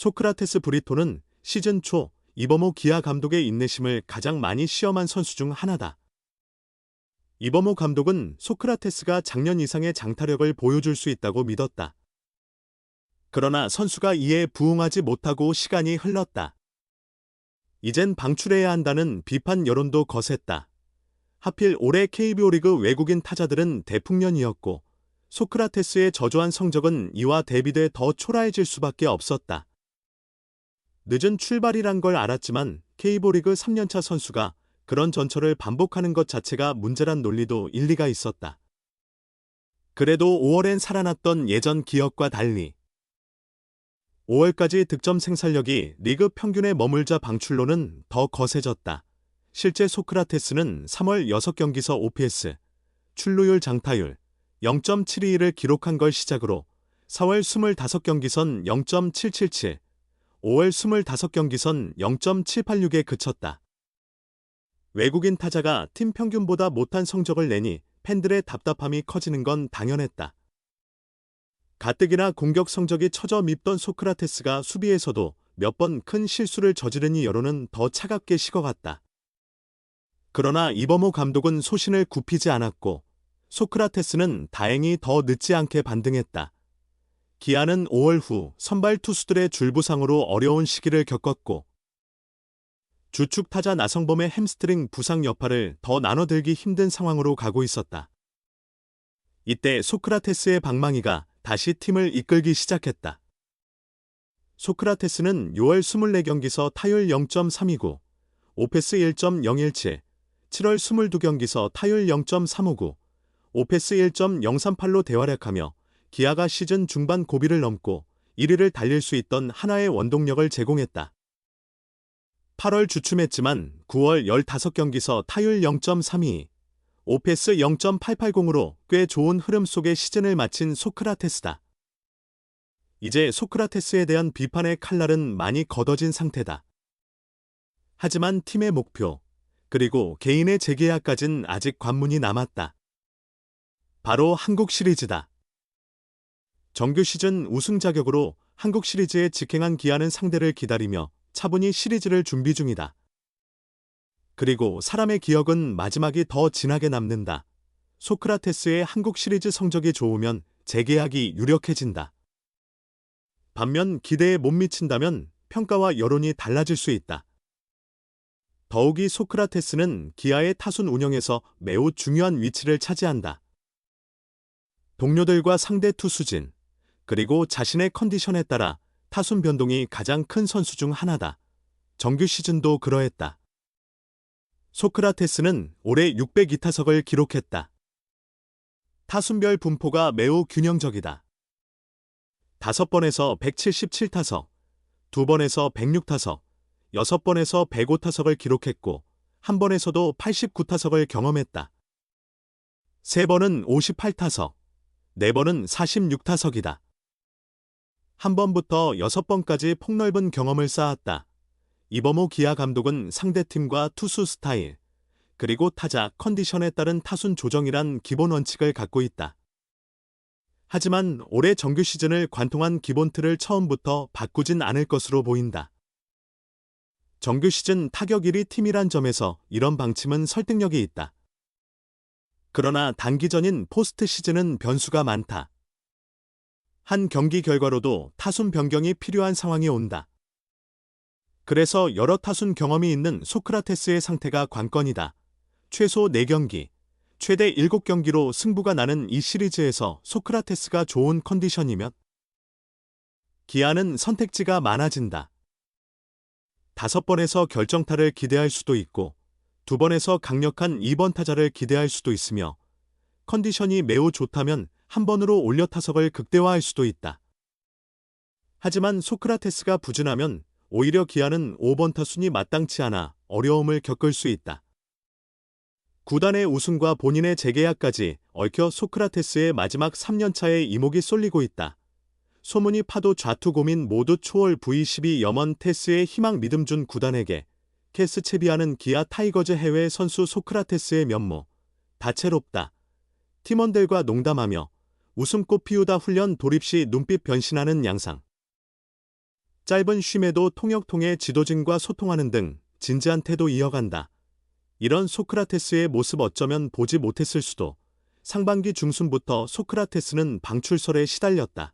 소크라테스 브리토는 시즌 초 이범호 기아 감독의 인내심을 가장 많이 시험한 선수 중 하나다. 이범호 감독은 소크라테스가 작년 이상의 장타력을 보여줄 수 있다고 믿었다. 그러나 선수가 이에 부응하지 못하고 시간이 흘렀다. 이젠 방출해야 한다는 비판 여론도 거셌다. 하필 올해 KBO 리그 외국인 타자들은 대풍년이었고 소크라테스의 저조한 성적은 이와 대비돼 더 초라해질 수밖에 없었다. 늦은 출발이란 걸 알았지만 KBO 리그 3년차 선수가 그런 전철을 반복하는 것 자체가 문제란 논리도 일리가 있었다. 그래도 5월엔 살아났던 예전 기억과 달리 5월까지 득점 생산력이 리그 평균에 머물자 방출로는 더 거세졌다. 실제 소크라테스는 3월 6경기서 OPS, 출루율 장타율 0.721을 기록한 걸 시작으로 4월 25경기선 0.777, 5월 25경기선 0.786에 그쳤다. 외국인 타자가 팀 평균보다 못한 성적을 내니 팬들의 답답함이 커지는 건 당연했다. 가뜩이나 공격 성적이 처져 밉던 소크라테스가 수비에서도 몇 번 큰 실수를 저지르니 여론은 더 차갑게 식어갔다. 그러나 이범호 감독은 소신을 굽히지 않았고 소크라테스는 다행히 더 늦지 않게 반등했다. 기아는 5월 후 선발 투수들의 줄부상으로 어려운 시기를 겪었고 주축 타자 나성범의 햄스트링 부상 여파를 더 나눠들기 힘든 상황으로 가고 있었다. 이때 소크라테스의 방망이가 다시 팀을 이끌기 시작했다. 소크라테스는 6월 24경기서 타율 0.329, 오페스 1.017, 7월 22경기서 타율 0.359, 오페스 1.038로 대활약하며 기아가 시즌 중반 고비를 넘고 1위를 달릴 수 있던 하나의 원동력을 제공했다. 8월 주춤했지만 9월 15경기서 타율 0.322, 오페스 0.880으로 꽤 좋은 흐름 속에 시즌을 마친 소크라테스다. 이제 소크라테스에 대한 비판의 칼날은 많이 걷어진 상태다. 하지만 팀의 목표, 그리고 개인의 재계약까진 아직 관문이 남았다. 바로 한국 시리즈다. 정규 시즌 우승 자격으로 한국 시리즈에 직행한 기아는 상대를 기다리며 차분히 시리즈를 준비 중이다. 그리고 사람의 기억은 마지막이 더 진하게 남는다. 소크라테스의 한국 시리즈 성적이 좋으면 재계약이 유력해진다. 반면 기대에 못 미친다면 평가와 여론이 달라질 수 있다. 더욱이 소크라테스는 기아의 타순 운영에서 매우 중요한 위치를 차지한다. 동료들과 상대 투수진, 그리고 자신의 컨디션에 따라 타순 변동이 가장 큰 선수 중 하나다. 정규 시즌도 그러했다. 소크라테스는 올해 602타석을 기록했다. 타순별 분포가 매우 균형적이다. 5번에서 177타석, 2번에서 106타석, 6번에서 105타석을 기록했고 1번에서도 89타석을 경험했다. 3번은 58타석, 4번은 46타석이다. 1번부터 6번까지 폭넓은 경험을 쌓았다. 이범호 기아 감독은 상대팀과 투수 스타일, 그리고 타자 컨디션에 따른 타순 조정이란 기본 원칙을 갖고 있다. 하지만 올해 정규 시즌을 관통한 기본 틀을 처음부터 바꾸진 않을 것으로 보인다. 정규 시즌 타격 1위 팀이란 점에서 이런 방침은 설득력이 있다. 그러나 단기전인 포스트 시즌은 변수가 많다. 한 경기 결과로도 타순 변경이 필요한 상황이 온다. 그래서 여러 타순 경험이 있는 소크라테스의 상태가 관건이다. 최소 4경기, 최대 7경기로 승부가 나는 이 시리즈에서 소크라테스가 좋은 컨디션이면 기아는 선택지가 많아진다. 5번에서 결정타를 기대할 수도 있고 2번에서 강력한 2번 타자를 기대할 수도 있으며 컨디션이 매우 좋다면 1번으로 올려 타석을 극대화할 수도 있다. 하지만 소크라테스가 부진하면 오히려 기아는 5번 타순이 마땅치 않아 어려움을 겪을 수 있다. 구단의 우승과 본인의 재계약까지 얽혀 소크라테스의 마지막 3년차에 이목이 쏠리고 있다. 소문이 파도 좌투 고민 모두 초월 V12 염원 테스의 희망 믿음 준 구단에게 캐스 채비하는 기아 타이거즈 해외 선수 소크라테스의 면모, 다채롭다. 팀원들과 농담하며 웃음꽃 피우다 훈련 돌입 시 눈빛 변신하는 양상. 짧은 쉼에도 통역 통해 지도진과 소통하는 등 진지한 태도 이어간다. 이런 소크라테스의 모습 어쩌면 보지 못했을 수도. 상반기 중순부터 소크라테스는 방출설에 시달렸다.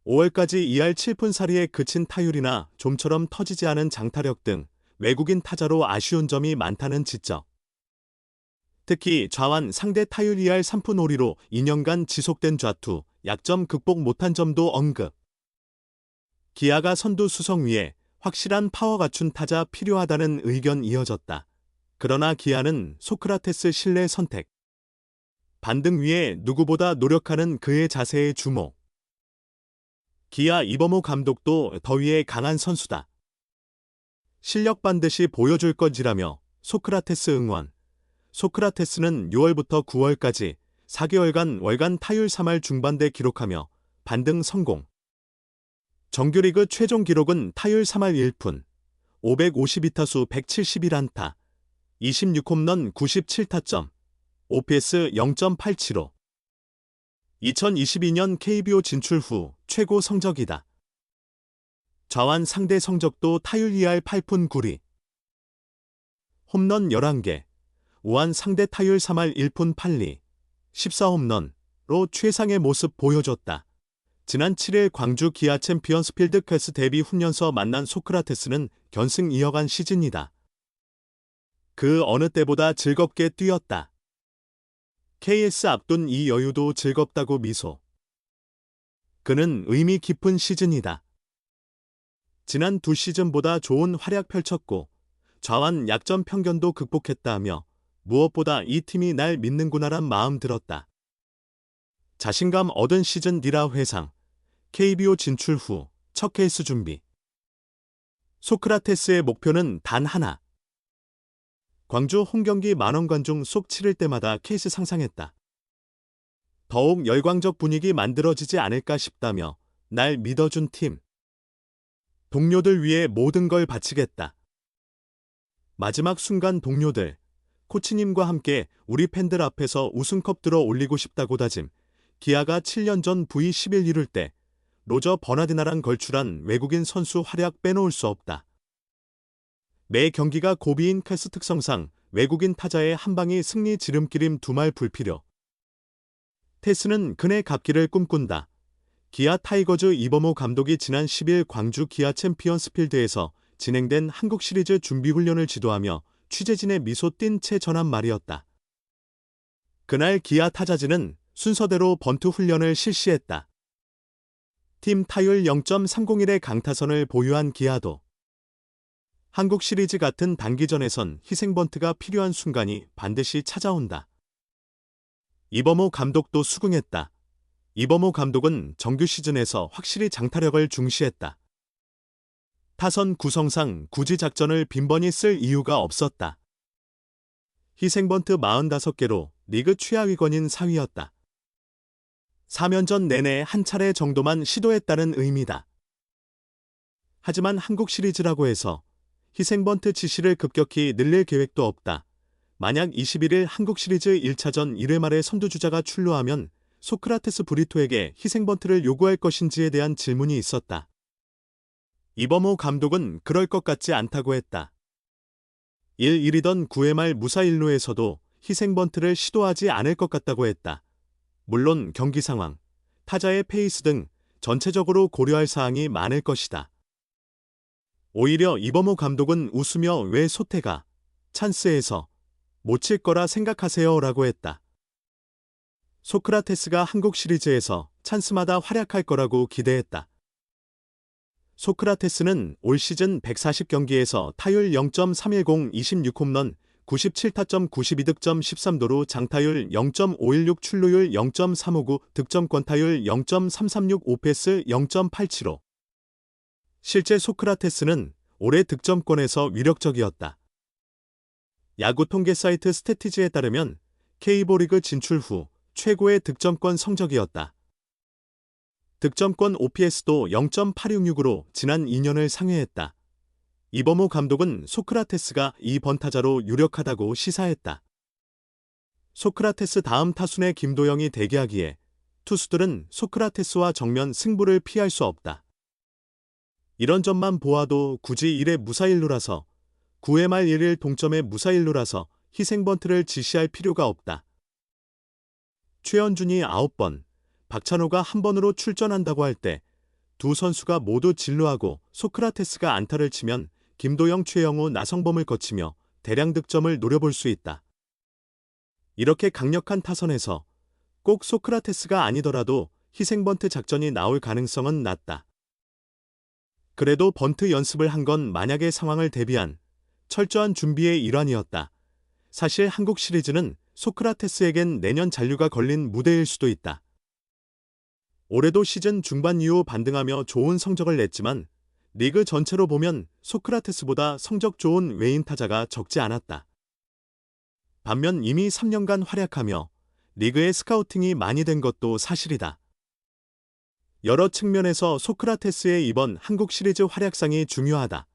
5월까지 2할 7푼 사리에 그친 타율이나 좀처럼 터지지 않은 장타력 등 외국인 타자로 아쉬운 점이 많다는 지적. 특히 좌완 상대 타율 2할 3푼 5리로 2년간 지속된 좌투, 약점 극복 못한 점도 언급. 기아가 선두 수성 위에 확실한 파워 갖춘 타자 필요하다는 의견 이어졌다. 그러나 기아는 소크라테스 신뢰 선택. 반등 위에 누구보다 노력하는 그의 자세에 주목. 기아 이범호 감독도 더위에 강한 선수다. 실력 반드시 보여줄 것이라며 소크라테스 응원. 소크라테스는 6월부터 9월까지 4개월간 월간 타율 3할 중반대 기록하며 반등 성공. 정규리그 최종 기록은 타율 3할 1푼, 552타수 171안타, 26홈런 97타점, OPS 0.875. 2022년 KBO 진출 후 최고 성적이다. 좌완 상대 성적도 타율 2할 8푼 9리. 홈런 11개, 우완 상대 타율 3할 1푼 8리, 14홈런로 최상의 모습 보여줬다. 지난 7일 광주 기아 챔피언스 필드 퀘스 데뷔 훈련서 만난 소크라테스는 견승 이어간 시즌이다. 그 어느 때보다 즐겁게 뛰었다. KS 앞둔 이 여유도 즐겁다고 미소. 그는 의미 깊은 시즌이다. 지난 두 시즌보다 좋은 활약 펼쳤고 좌완 약점 편견도 극복했다며 무엇보다 이 팀이 날 믿는구나란 마음 들었다. 자신감 얻은 시즌 니라 회상. KBO 진출 후 첫 케이스 준비. 소크라테스의 목표는 단 하나. 광주 홈경기 만원 관중 속 치를 때마다 케이스 상상했다. 더욱 열광적 분위기 만들어지지 않을까 싶다며 날 믿어준 팀. 동료들 위해 모든 걸 바치겠다. 마지막 순간 동료들, 코치님과 함께 우리 팬들 앞에서 우승컵 들어 올리고 싶다고 다짐. 기아가 7년 전 V11 이룰 때 로저 버나디나랑 걸출한 외국인 선수 활약 빼놓을 수 없다. 매 경기가 고비인 퀘스 특성상 외국인 타자의 한 방이 승리 지름길임 두말 불필요. 테스는 그네 갚기를 꿈꾼다. 기아 타이거즈 이범호 감독이 지난 10일 광주 기아 챔피언스 필드에서 진행된 한국 시리즈 준비훈련을 지도하며 취재진의 미소 띈 채 전한 말이었다. 그날 기아 타자진은 순서대로 번트 훈련을 실시했다. 팀 타율 0.301의 강타선을 보유한 기아도 한국 시리즈 같은 단기전에선 희생번트가 필요한 순간이 반드시 찾아온다. 이범호 감독도 수긍했다. 이범호 감독은 정규 시즌에서 확실히 장타력을 중시했다. 타선 구성상 굳이 작전을 빈번히 쓸 이유가 없었다. 희생번트 45개로 리그 최하위권인 4위였다. 4면전 내내 한 차례 정도만 시도했다는 의미다. 하지만 한국 시리즈라고 해서 희생번트 지시를 급격히 늘릴 계획도 없다. 만약 21일 한국 시리즈 1차전 1회 말에 선두주자가 출루하면 소크라테스 브리토에게 희생번트를 요구할 것인지에 대한 질문이 있었다. 이범호 감독은 그럴 것 같지 않다고 했다. 1-1이던 9회 말 무사 1루에서도 희생번트를 시도하지 않을 것 같다고 했다. 물론 경기 상황, 타자의 페이스 등 전체적으로 고려할 사항이 많을 것이다. 오히려 이범호 감독은 웃으며 왜 소태가 찬스에서 못 칠 거라 생각하세요 라고 했다. 소크라테스가 한국 시리즈에서 찬스마다 활약할 거라고 기대했다. 소크라테스는 올 시즌 140경기에서 타율 0.310 26홈런 97타점 92득점 13도루 장타율 0.516 출루율 0.359 득점권타율 0.336 오패스 0.875. 실제 소크라테스는 올해 득점권에서 위력적이었다. 야구 통계 사이트 스태티즈에 따르면 K리그 진출 후 최고의 득점권 성적이었다. 득점권 OPS도 0.866으로 지난 2년을 상회했다. 이범호 감독은 소크라테스가 2번 타자로 유력하다고 시사했다. 소크라테스 다음 타순의 김도영이 대기하기에 투수들은 소크라테스와 정면 승부를 피할 수 없다. 이런 점만 보아도 굳이 1회 무사일루라서 9회 말 1일 동점의 무사일루라서 희생번트를 지시할 필요가 없다. 최현준이 9번, 박찬호가 1번으로 출전한다고 할 때 두 선수가 모두 진루하고 소크라테스가 안타를 치면 김도영, 최영우, 나성범을 거치며 대량 득점을 노려볼 수 있다. 이렇게 강력한 타선에서 꼭 소크라테스가 아니더라도 희생번트 작전이 나올 가능성은 낮다. 그래도 번트 연습을 한 건 만약의 상황을 대비한 철저한 준비의 일환이었다. 사실 한국 시리즈는 소크라테스에겐 내년 잔류가 걸린 무대일 수도 있다. 올해도 시즌 중반 이후 반등하며 좋은 성적을 냈지만 리그 전체로 보면 소크라테스보다 성적 좋은 외인 타자가 적지 않았다. 반면 이미 3년간 활약하며 리그의 스카우팅이 많이 된 것도 사실이다. 여러 측면에서 소크라테스의 이번 한국 시리즈 활약상이 중요하다.